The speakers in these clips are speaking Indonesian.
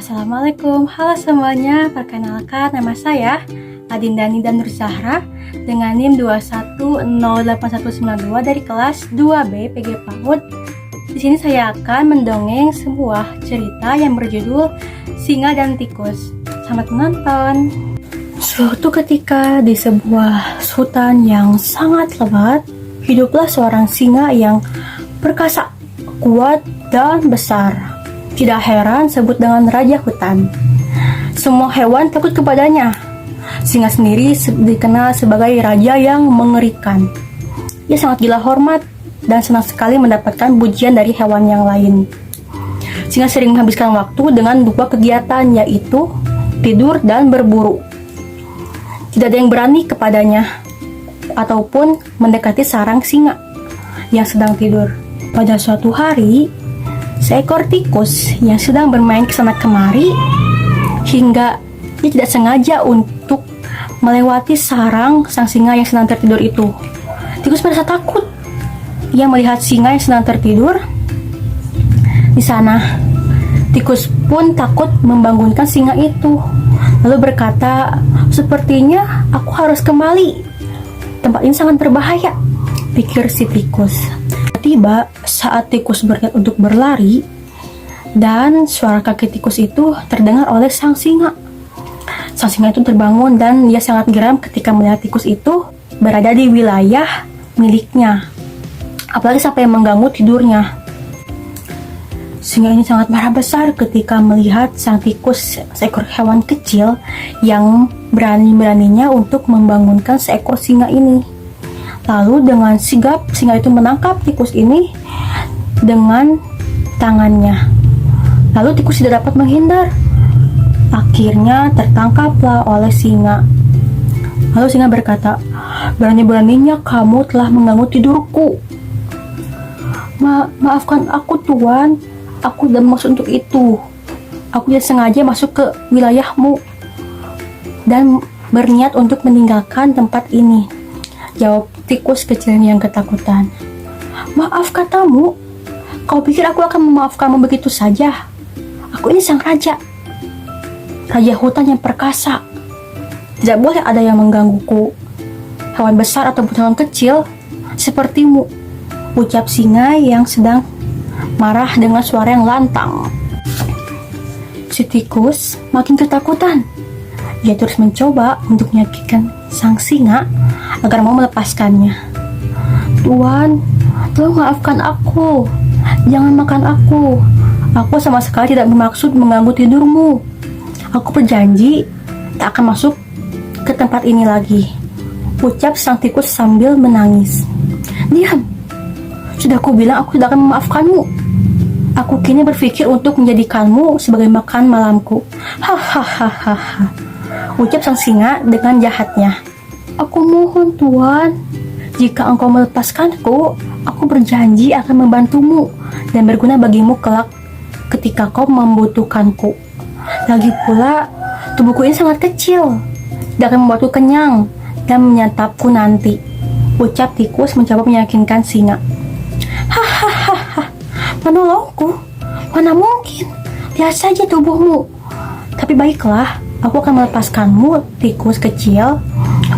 Assalamualaikum, halo semuanya, perkenalkan nama saya Adinda Nida Nur Zahra dengan NIM 2108192 dari kelas 2B PG PAUD. Di sini saya akan mendongeng sebuah cerita yang berjudul Singa dan Tikus. Selamat menonton. Suatu ketika di sebuah hutan yang sangat lebat, hiduplah seorang singa yang perkasa, kuat, dan besar. Tidak heran sebut dengan raja hutan. Semua hewan takut kepadanya. Singa sendiri dikenal sebagai raja yang mengerikan. Ia sangat gila hormat dan senang sekali mendapatkan pujian dari hewan yang lain. Singa sering menghabiskan waktu dengan dua kegiatan, yaitu tidur dan berburu. Tidak ada yang berani kepadanya ataupun mendekati sarang singa yang sedang tidur. Pada suatu hari, seekor tikus yang sedang bermain kesana kemari hingga dia tidak sengaja untuk melewati sarang sang singa yang sedang tertidur itu. Tikus merasa takut. Ia melihat singa yang sedang tertidur di sana. Tikus pun takut membangunkan singa itu. Lalu berkata, "Sepertinya aku harus kembali. Tempat ini sangat berbahaya," pikir si tikus. Tiba saat tikus berniat untuk berlari, dan suara kaki tikus itu terdengar oleh sang singa. Sang singa itu terbangun dan dia sangat geram ketika melihat tikus itu berada di wilayah miliknya, apalagi sampai mengganggu tidurnya. Singa ini sangat marah besar ketika melihat sang tikus, seekor hewan kecil yang berani-beraninya untuk membangunkan seekor singa ini. Lalu dengan sigap singa itu menangkap tikus ini dengan tangannya. Lalu tikus tidak dapat menghindar. Akhirnya tertangkaplah oleh singa. Lalu singa berkata, "Berani-beraninya kamu telah mengganggu tidurku. Maafkan aku, Tuan. Aku tidak maksud untuk itu. Aku tidak sengaja masuk ke wilayahmu dan berniat untuk meninggalkan tempat ini," jawab tikus kecil yang ketakutan. "Maaf," katamu. "Kau pikir aku akan memaafkanmu begitu saja? Aku ini sang raja. Raja hutan yang perkasa. Tidak boleh ada yang menggangguku. Hewan besar ataupun hewan kecil sepertimu," ucap singa yang sedang marah dengan suara yang lantang. Si tikus makin ketakutan. Dia terus mencoba untuk meyakinkan sang singa agar mau melepaskannya. "Tuan, tolong maafkan aku. Jangan makan aku. Aku sama sekali tidak bermaksud mengganggu tidurmu. Aku berjanji tak akan masuk ke tempat ini lagi," ucap sang tikus sambil menangis. "Diam. Sudah aku bilang aku tidak akan memaafkanmu. Aku kini berpikir untuk menjadikanmu sebagai makan malamku." Hahaha, ucap sang singa dengan jahatnya. "Aku mohon, Tuan. Jika engkau melepaskanku, aku berjanji akan membantumu dan berguna bagimu kelak ketika kau membutuhkanku. Lagi pula, tubuhku ini sangat kecil, tidak akan membuatku kenyang dan menyantapku nanti," ucap tikus mencoba meyakinkan singa. "Hahaha, menolongku? Mana mungkin. Lihat saja tubuhmu. Tapi baiklah, aku akan melepaskanmu, tikus kecil.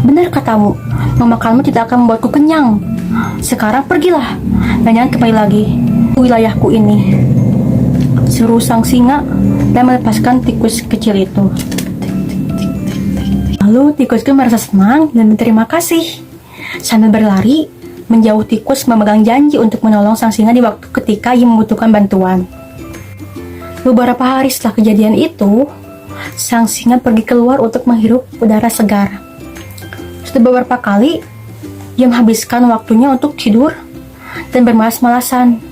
Benar katamu, memakanmu tidak akan membuatku kenyang. Sekarang pergilah dan jangan kembali lagi ke wilayahku ini," seru sang singa dan melepaskan tikus kecil itu. Lalu tikus itu merasa senang dan berterima kasih. Sambil berlari menjauh, tikus memegang janji untuk menolong sang singa di waktu ketika ia membutuhkan bantuan. Beberapa hari setelah kejadian itu, sang singa pergi keluar untuk menghirup udara segar. Sudah beberapa kali ia menghabiskan waktunya untuk tidur dan bermalas-malasan.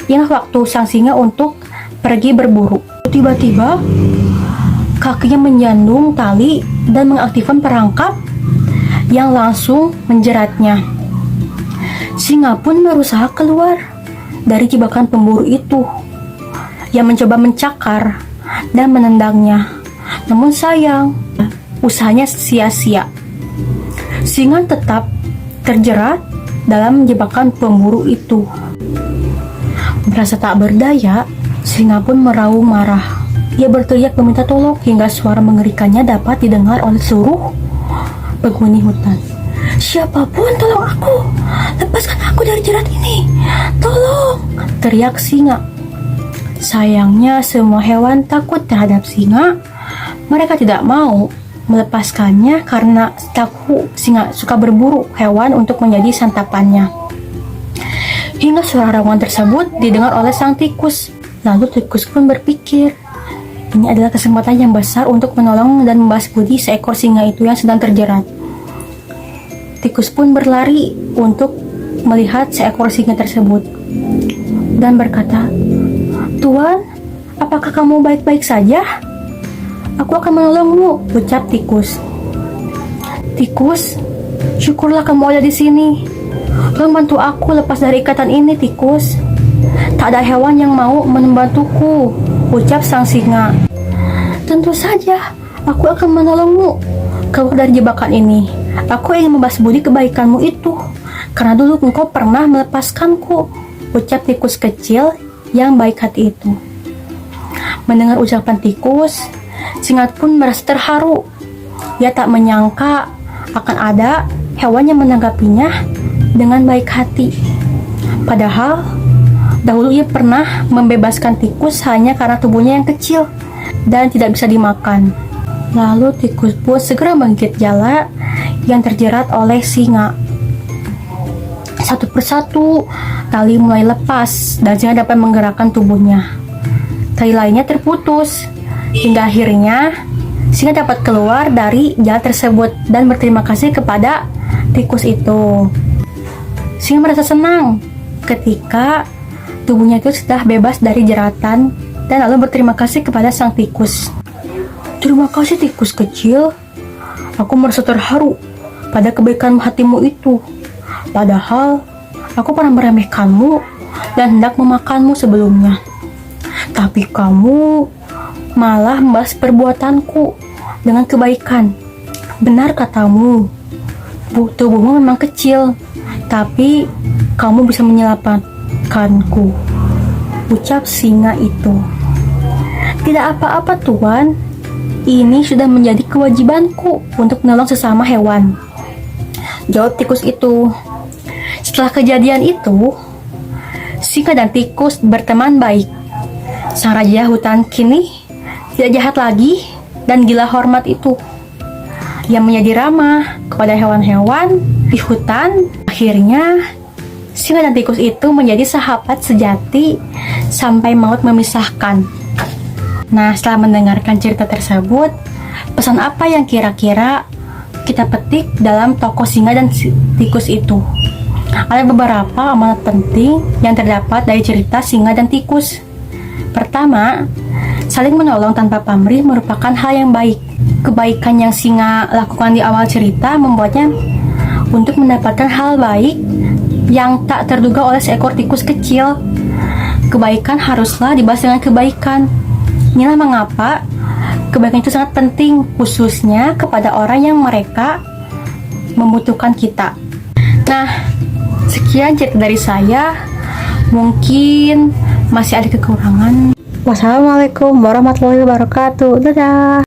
Inilah waktu sang singa untuk pergi berburu. Tiba-tiba kakinya menyandung tali dan mengaktifkan perangkap yang langsung menjeratnya. Singa pun berusaha keluar dari jebakan pemburu itu yang mencoba mencakar dan menendangnya. Namun sayang, usahanya sia-sia. Singa tetap terjerat dalam jebakan pemburu itu. Merasa tak berdaya, singa pun meraung marah. Ia berteriak meminta tolong hingga suara mengerikannya dapat didengar oleh seluruh penghuni hutan. "Siapapun, tolong aku! Lepaskan aku dari jerat ini! Tolong!" teriak singa. Sayangnya semua hewan takut terhadap singa. Mereka tidak mau melepaskannya karena takut singa suka berburu hewan untuk menjadi santapannya. Hingga suara raungan tersebut didengar oleh sang tikus. Lalu tikus pun berpikir, ini adalah kesempatan yang besar untuk menolong dan membalas budi seekor singa itu yang sedang terjerat. Tikus pun berlari untuk melihat seekor singa tersebut dan berkata, "Tuan, apakah kamu baik-baik saja? Aku akan menolongmu," ucap tikus. "Tikus, syukurlah kamu ada di sini. Tolong bantu aku lepas dari ikatan ini, tikus. Tak ada hewan yang mau membantuku," ucap sang singa. "Tentu saja, aku akan menolongmu keluar dari jebakan ini. Aku ingin membalas budi kebaikanmu itu, karena dulu engkau pernah melepaskanku," ucap tikus kecil yang baik hati itu. Mendengar ucapan tikus, singa pun merasa terharu. Ia tak menyangka akan ada hewan yang menanggapinya dengan baik hati. Padahal dahulu ia pernah membebaskan tikus hanya karena tubuhnya yang kecil dan tidak bisa dimakan. Lalu tikus pun segera menggigit jala yang terjerat oleh singa. Satu persatu tali mulai lepas dan singa dapat menggerakkan tubuhnya. Tali lainnya terputus hingga akhirnya singa dapat keluar dari jala tersebut dan berterima kasih kepada tikus itu. Singa merasa senang ketika tubuhnya itu sudah bebas dari jeratan dan lalu berterima kasih kepada sang tikus. "Terima kasih tikus kecil. Aku merasa terharu pada kebaikan hatimu itu. Padahal aku pernah meremehkanmu dan hendak memakanmu sebelumnya. Tapi kamu malah membalas perbuatanku dengan kebaikan. Benar katamu, tubuhmu memang kecil, tapi kamu bisa menyelamatkanku," ucap singa itu. "Tidak apa-apa, Tuan. Ini sudah menjadi kewajibanku untuk menolong sesama hewan," jawab tikus itu. Setelah kejadian itu, singa dan tikus berteman baik. Sang raja hutan kini tidak jahat lagi dan gila hormat itu. Ia menjadi ramah kepada hewan-hewan di hutan. Akhirnya, singa dan tikus itu menjadi sahabat sejati sampai maut memisahkan. Nah, setelah mendengarkan cerita tersebut, pesan apa yang kira-kira kita petik dalam tokoh singa dan tikus itu? Ada beberapa amanat penting yang terdapat dari cerita singa dan tikus. Pertama, saling menolong tanpa pamrih merupakan hal yang baik. Kebaikan yang singa lakukan di awal cerita membuatnya untuk mendapatkan hal baik yang tak terduga oleh seekor tikus kecil. Kebaikan haruslah dibalas dengan kebaikan. Inilah mengapa kebaikan itu sangat penting, khususnya kepada orang yang mereka membutuhkan kita. Nah, sekian cerita dari saya. Mungkin masih ada kekurangan. Wassalamualaikum warahmatullahi wabarakatuh. Dadah.